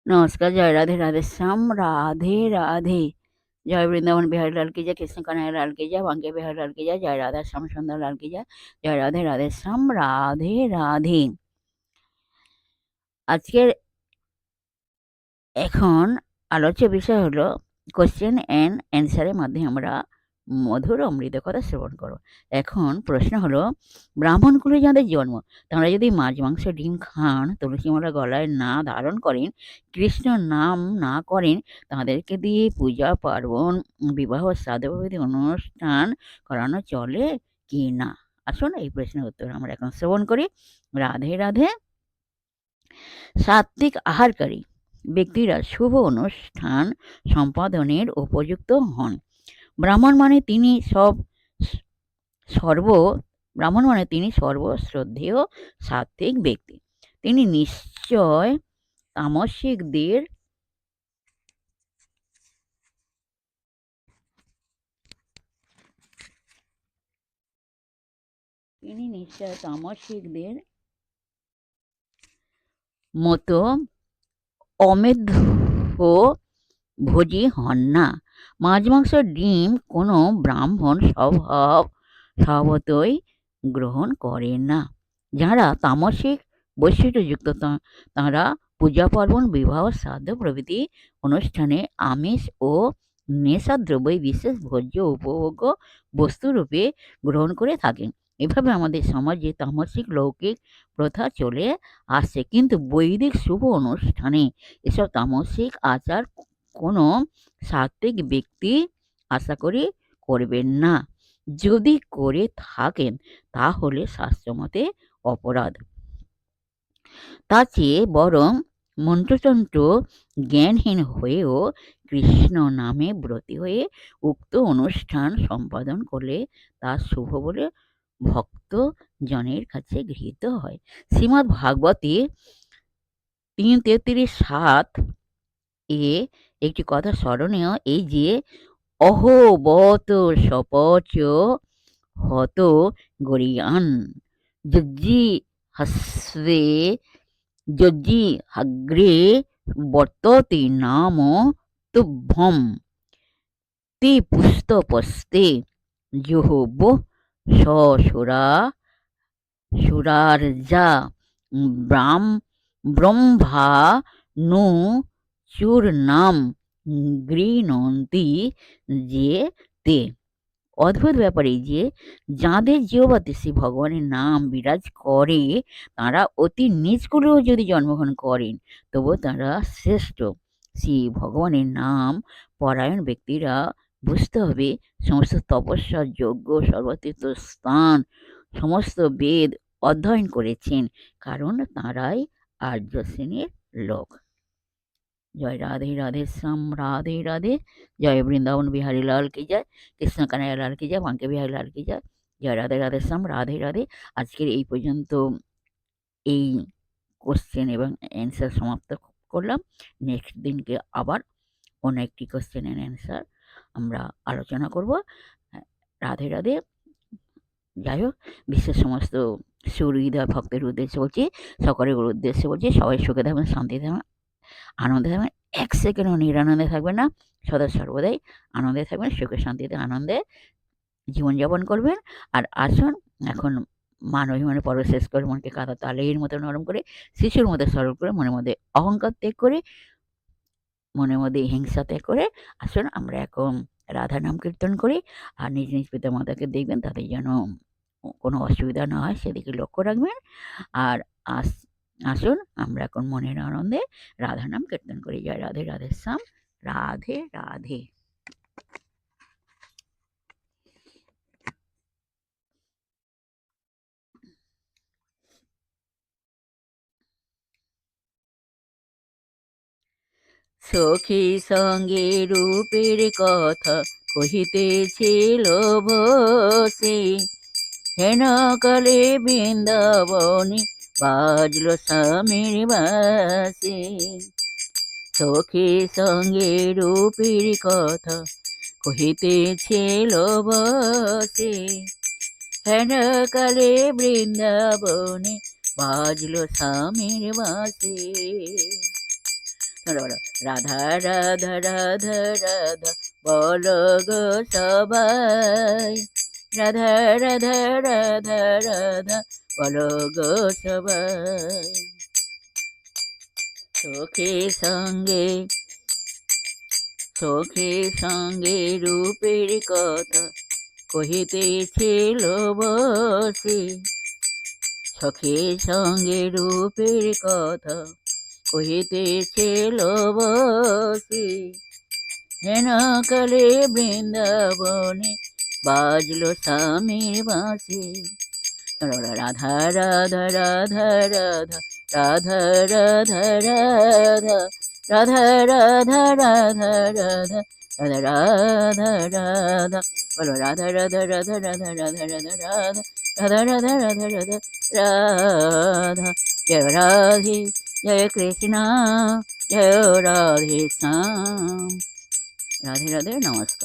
नमस्कार, जय राधे राधे श्याम, राधे राधे। जय वृंदावन बिहारी लाल की जय, कृष्ण कन्हैया लाल की जय, बांके बिहारी लाल की जय, जय राधा श्याम सुंदर लाल की जय, जय राधे राधे श्याम, राधे राधे। আজকের এখন আলোচ্য বিষয় হলো কোশ্চেন অ্যান্ড অ্যান্সারের মাধ্যমে আমরা মধুর অমৃত কথা শ্রবণ করো। এখন প্রশ্ন হলো, ব্রাহ্মণ কুলে যাদের জন্ম তারা যদি মাছ মাংস ডিম খান, তুলসীমালা গলায় না ধারণ করেন, কৃষ্ণ নাম না করেন, তাদেরকে দিয়ে পূজা পার্বণ বিবাহ শ্রাদ্ধ প্রভৃতি অনুষ্ঠান করানো চলে কি না? আসুন এই প্রশ্নের উত্তর আমরা এখন শ্রবণ করি। রাধে রাধে। সাত্ত্বিক আহারকারী ব্যক্তিরা শুভ অনুষ্ঠান সম্পাদনের উপযুক্ত হন। ব্রাহ্মণ মানে তিনি সর্বশ্রদ্ধেয় সাত্ত্বিক ব্যক্তি। তিনি নিশ্চয় তামসিকদের মতো অমেধ্য ভোজী হন না। মাছ মাংস ডিম কোনো ব্রাহ্মণ স্বভাবতই গ্রহণ করে না। যারা তামসিক বৈশিষ্ট্যযুক্ত তাঁরা পূজা পার্বণ বিবাহ শ্রাদ্ধ প্রভৃতি অনুষ্ঠানে আমিষ ও নেশাদ্রব্যই বিশেষ ভোজ্য উপভোগ্য বস্তুরূপে গ্রহণ করে থাকেন। এভাবে আমাদের সমাজে তামসিক লৌকিক প্রথা চলে আসছে, কিন্তু বৈদিক শুভ অনুষ্ঠানে এসব তামসিক আচার কোনো সাত্ত্বিক ব্যক্তি আশা করি করবেন না। যদি করে থাকেন তাহলে শাস্ত্রমতে অপরাধ। তার চেয়ে বরং মন্ত্রতন্ত্র জ্ঞানহীন হয়েও কৃষ্ণ নামে ব্রতী হয়ে উক্ত অনুষ্ঠান সম্পাদন করলে তা শুভ বলে ভক্ত জনের কাছে গৃহীত হয়। শ্রীমদ্ ভাগবতে 3:33-7 এ একটি কথা স্মরণীয়, এই যে অহো বত সপচ হত গরিয়ান যজ্জি হস্বে যজ্জি হাগ্রে বর্ততে নাম তুভ্যম তে পুস্তপস্তে জোহব সসুরা সুরার্যা ব্রহ্মা নু চূর্ণাম গৃণন্তি যে তে। অদ্ভুত ব্যাপার এই যে যাঁদের জিহ্বাতে শ্রী ভগবানের নাম বিরাজ করে তাঁরা অতি নিচকুলেও যদি জন্মগ্রহণ করেন তবু তাঁরা শ্রেষ্ঠ। শ্রী ভগবানের নাম পরায়ণ ব্যক্তিরা বুঝতে হবে সমস্ত তপস্যা যজ্ঞ সর্বতীর্থ স্থান সমস্ত বেদ অধ্যয়ন করেছেন, কারণ তাঁরাই আর্য শ্রেণীর লোক। জয় রাধে রাধে শ্যাম, রাধে রাধে। জয় বৃন্দাবন বিহারী লাল কি জয়, কৃষ্ণ কানাইয়া লাল কি জয়, বাঁকে বিহারী লাল কি জয়, জয় রাধে রাধে শ্যাম, রাধে রাধে। আজকের এই পর্যন্ত এই কোশ্চেন এবং অ্যান্সার সমাপ্ত করলাম। নেক্সট দিনকে আবার অন্য একটি কোশ্চেন অ্যান্ড অ্যান্সার আমরা আলোচনা করব। রাধে রাধে। যাই হোক, বিশ্বের সমস্ত সুহৃদয় ভক্তের উদ্দেশ্যে বলছি, সকলের উদ্দেশ্যে বলছি, সবাই সুখে থাকবেন, শান্তিতে থাকবেন, আনন্দে থাকবেন, এক সেকেন্ডও নিরানন্দে থাকবেন না, সদা সর্বদাই আনন্দে থাকবেন, সুখে শান্তিতে আনন্দে জীবনযাপন করবেন। আর আসুন এখন মান অভিমানে পর্ব শেষ করে মনকে কাদা তালের মতো নরম করে শিশুর মধ্যে সরল করে মনের মধ্যে অহংকার ত্যাগ করে মনের মধ্যে হিংসা ত্যাগ করে আসুন আমরা এখন রাধা নাম কীর্তন করি। আর নিজ নিজ পিতা মাতাকে দেখবেন তাদের যেন কোনো অসুবিধা না হয় সেদিকে লক্ষ্য রাখবেন। আর আসুন আমরা এখন মনের আনন্দে রাধা নাম কীর্তন করি। জয় রাধে রাধে শ্যাম, রাধে রাধে। সখী সঙ্গে রূপের কথা কহিতেছিল বসে, হেন কালে বৃন্দাবনে বাজল স্বামীর বাসে। সখী সঙ্গে রূপের কথা কহিতেছিল বসে, হেন কালে বৃন্দাবনে বাজল স্বামীর বাসে। বলো বলো, রাধা রাধা রাধা রাধা বলো গো সবাই, রাধা রাধা রাধা রাধা বলো গো সবাই। সখীর সঙ্গে সখীর সঙ্গে রূপের কথা কহিতেছিল বসে, সখীর সঙ্গে রূপের কথা কহিতেছিল বসে, হেন কালে বৃন্দাবনে বাজলো স্বামীর বাঁশি। রাধা রাধা রাধা রাধা রাধা রাধা রাধা রাধা রাধা রাধা রাধা রাধা রাধা রাধা বলো, রাধা রাধা রাধা রাধা রাধা রাধা রাধা রাধা রাধা রাধা রাধা। জয় রাধে জয় কৃষ্ণ, জয় রাধে শ্যাম। রাধে রাধে, নমস্কার।